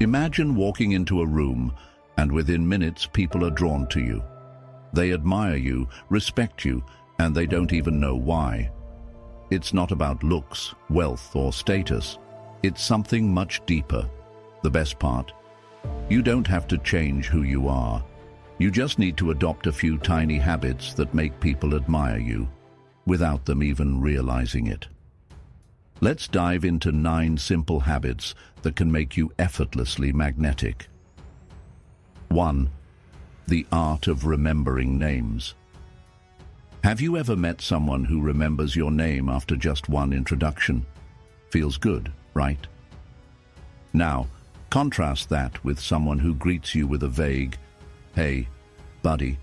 Imagine walking into a room and within minutes people are drawn to you. They admire you, respect you, and they don't even know why. It's not about looks, wealth, or status. It's something much deeper. The best part? You don't have to change who you are. You just need to adopt a few tiny habits that make people admire you, without them even realizing it. Let's dive into 9 simple habits that can make you effortlessly magnetic. 1. The art of remembering names. Have you ever met someone who remembers your name after just one introduction? Feels good, right? Now, contrast that with someone who greets you with a vague, "Hey, buddy."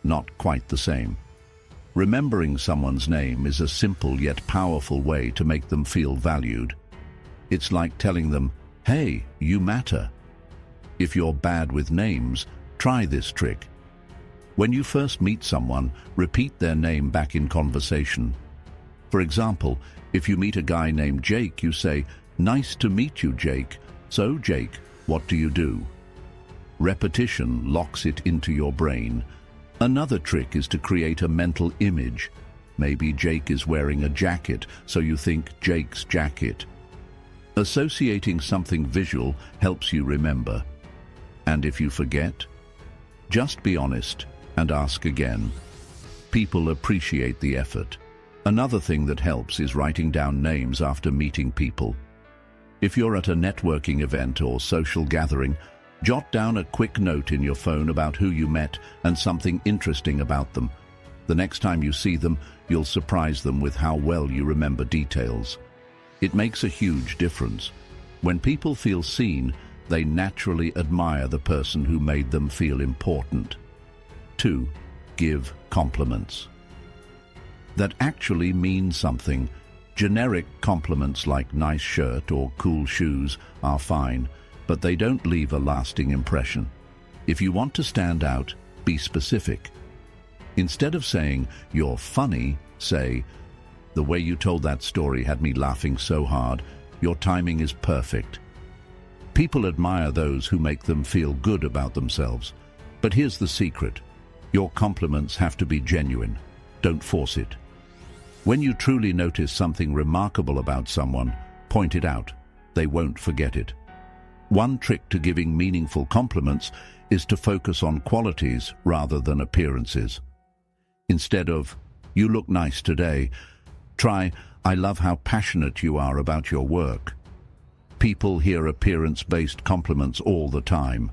Not quite the same. Remembering someone's name is a simple yet powerful way to make them feel valued. It's like telling them, "Hey, you matter." If you're bad with names, try this trick. When you first meet someone, repeat their name back in conversation. For example, if you meet a guy named Jake, you say, "Nice to meet you, Jake. So, Jake, what do you do?" Repetition locks it into your brain. Another trick is to create a mental image. Maybe Jake is wearing a jacket, so you think Jake's jacket. Associating something visual helps you remember. And if you forget, just be honest and ask again. People appreciate the effort. Another thing that helps is writing down names after meeting people. If you're at a networking event or social gathering, jot down a quick note in your phone about who you met and something interesting about them. The next time you see them, you'll surprise them with how well you remember details. It makes a huge difference. When people feel seen, they naturally admire the person who made them feel important. 2. Give compliments that actually mean something. Generic compliments like nice shirt or cool shoes are fine, but they don't leave a lasting impression. If you want to stand out, be specific. Instead of saying, "You're funny," say, "The way you told that story had me laughing so hard. Your timing is perfect." People admire those who make them feel good about themselves. But here's the secret. Your compliments have to be genuine. Don't force it. When you truly notice something remarkable about someone, point it out. They won't forget it. One trick to giving meaningful compliments is to focus on qualities rather than appearances. Instead of, "You look nice today," try, "I love how passionate you are about your work." People hear appearance-based compliments all the time,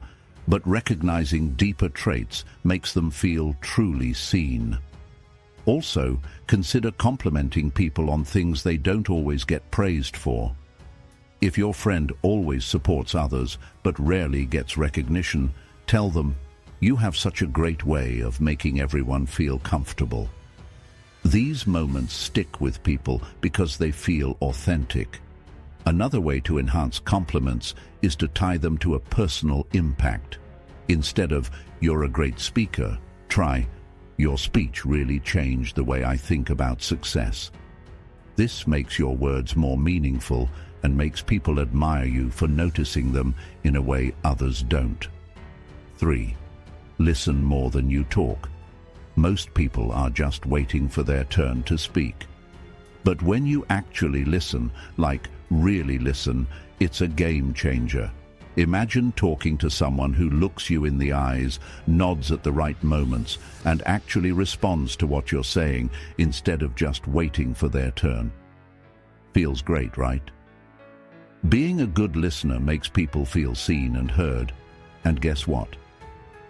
but recognizing deeper traits makes them feel truly seen. Also, consider complimenting people on things they don't always get praised for. If your friend always supports others but rarely gets recognition, tell them, "You have such a great way of making everyone feel comfortable." These moments stick with people because they feel authentic. Another way to enhance compliments is to tie them to a personal impact. Instead of, "You're a great speaker," try, "Your speech really changed the way I think about success." This makes your words more meaningful and makes people admire you for noticing them in a way others don't. 3. Listen more than you talk. Most people are just waiting for their turn to speak. But when you actually listen, like really listen, it's a game changer. Imagine talking to someone who looks you in the eyes, nods at the right moments, and actually responds to what you're saying instead of just waiting for their turn. Feels great, right? Being a good listener makes people feel seen and heard. And guess what?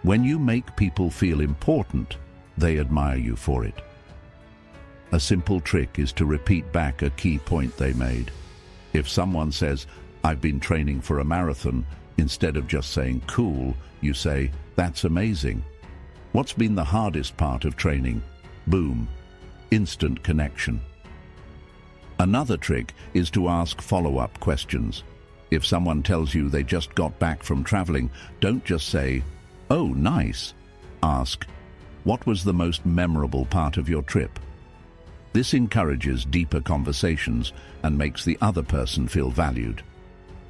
When you make people feel important, they admire you for it. A simple trick is to repeat back a key point they made. If someone says, "I've been training for a marathon," instead of just saying "cool," you say, "That's amazing." What's been the hardest part of training? Boom. Instant connection. Another trick is to ask follow-up questions. If someone tells you they just got back from traveling, don't just say, "Oh, nice." Ask, "What was the most memorable part of your trip?" This encourages deeper conversations and makes the other person feel valued.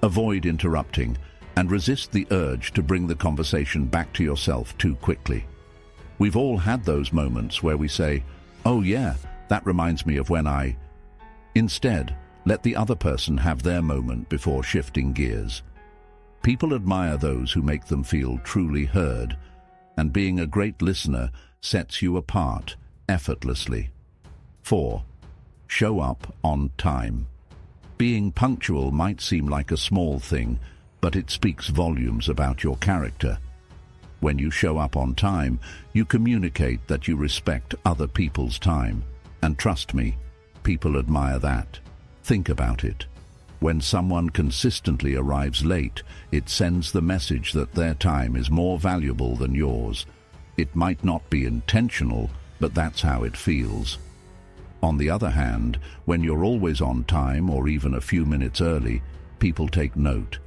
Avoid interrupting. and resist the urge to bring the conversation back to yourself too quickly. We've all had those moments where we say, "Oh yeah, that reminds me of when I..." Instead, let the other person have their moment before shifting gears. People admire those who make them feel truly heard, and being a great listener sets you apart effortlessly. 4. Show up on time. Being punctual might seem like a small thing, but it speaks volumes about your character. When you show up on time, you communicate that you respect other people's time. And trust me, people admire that. Think about it. When someone consistently arrives late, it sends the message that their time is more valuable than yours. It might not be intentional, but that's how it feels. On the other hand, when you're always on time or even a few minutes early, people take note.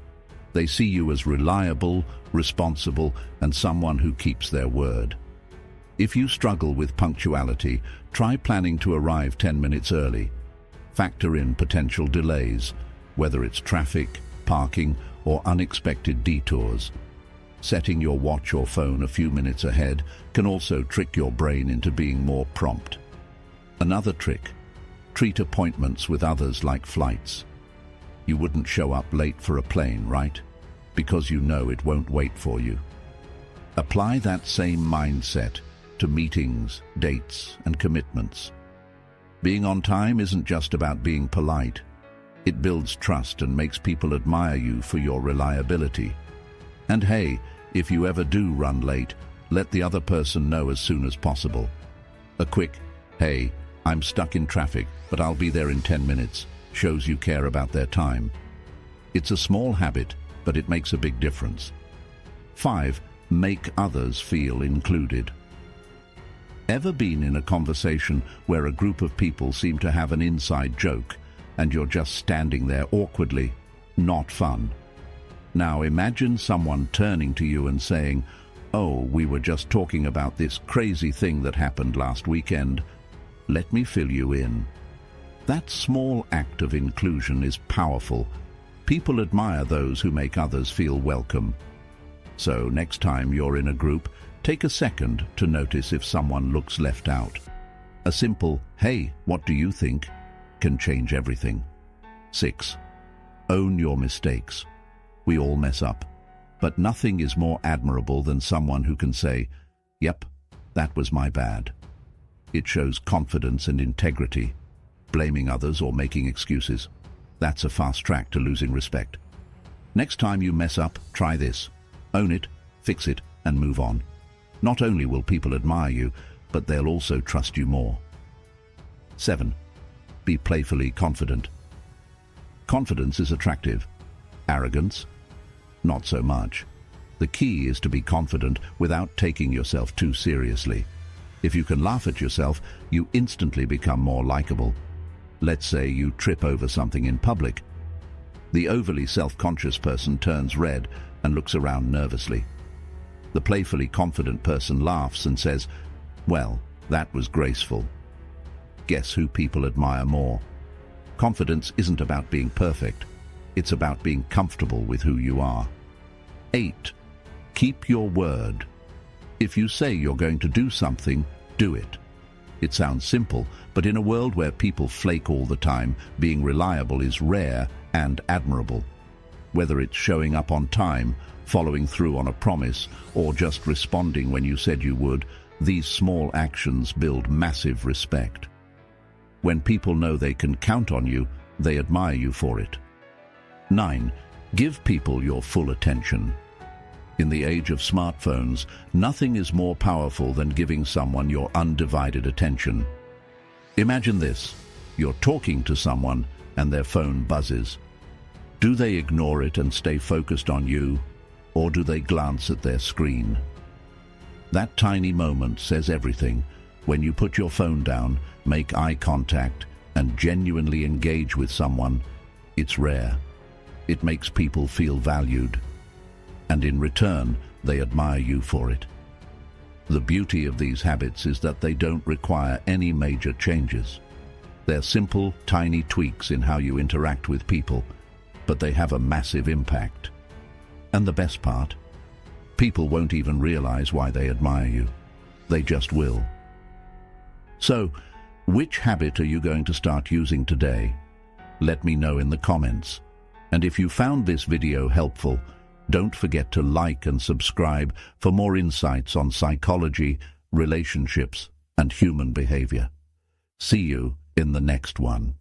They see you as reliable, responsible, and someone who keeps their word. If you struggle with punctuality, try planning to arrive 10 minutes early. Factor in potential delays, whether it's traffic, parking, or unexpected detours. Setting your watch or phone a few minutes ahead can also trick your brain into being more prompt. Another trick: treat appointments with others like flights. You wouldn't show up late for a plane, right? Because you know it won't wait for you. Apply that same mindset to meetings, dates, and commitments. Being on time isn't just about being polite. It builds trust and makes people admire you for your reliability. And hey, if you ever do run late, let the other person know as soon as possible. A quick, "Hey, I'm stuck in traffic, but I'll be there in 10 minutes, shows you care about their time. It's a small habit, but it makes a big difference. 5. Make others feel included. Ever been in a conversation where a group of people seem to have an inside joke and you're just standing there awkwardly? Not fun. Now imagine someone turning to you and saying, "Oh, we were just talking about this crazy thing that happened last weekend. Let me fill you in." That small act of inclusion is powerful. People admire those who make others feel welcome. So next time you're in a group, take a second to notice if someone looks left out. A simple, "Hey, what do you think?" can change everything. 6. Own your mistakes. We all mess up, but nothing is more admirable than someone who can say, "Yep, that was my bad." It shows confidence and integrity. Blaming others or making excuses, that's a fast track to losing respect. Next time you mess up, try this. Own it, fix it, and move on. Not only will people admire you, but they'll also trust you more. 7. Be playfully confident. Confidence is attractive. Arrogance? Not so much. The key is to be confident without taking yourself too seriously. If you can laugh at yourself, you instantly become more likable. Let's say you trip over something in public. The overly self-conscious person turns red and looks around nervously. The playfully confident person laughs and says, "Well, that was graceful." Guess who people admire more? Confidence isn't about being perfect. It's about being comfortable with who you are. 8. Keep your word. If you say you're going to do something, do it. It sounds simple, but in a world where people flake all the time, being reliable is rare and admirable. Whether it's showing up on time, following through on a promise, or just responding when you said you would, these small actions build massive respect. When people know they can count on you, they admire you for it. 9. Give people your full attention. In the age of smartphones, nothing is more powerful than giving someone your undivided attention. Imagine this: you're talking to someone and their phone buzzes. Do they ignore it and stay focused on you, or do they glance at their screen? That tiny moment says everything. When you put your phone down, make eye contact, and genuinely engage with someone, it's rare. It makes people feel valued, and in return, they admire you for it. The beauty of these habits is that they don't require any major changes. They're simple, tiny tweaks in how you interact with people, but they have a massive impact. And the best part? People won't even realize why they admire you. They just will. So, which habit are you going to start using today? Let me know in the comments. And if you found this video helpful, don't forget to like and subscribe for more insights on psychology, relationships, and human behavior. See you in the next one.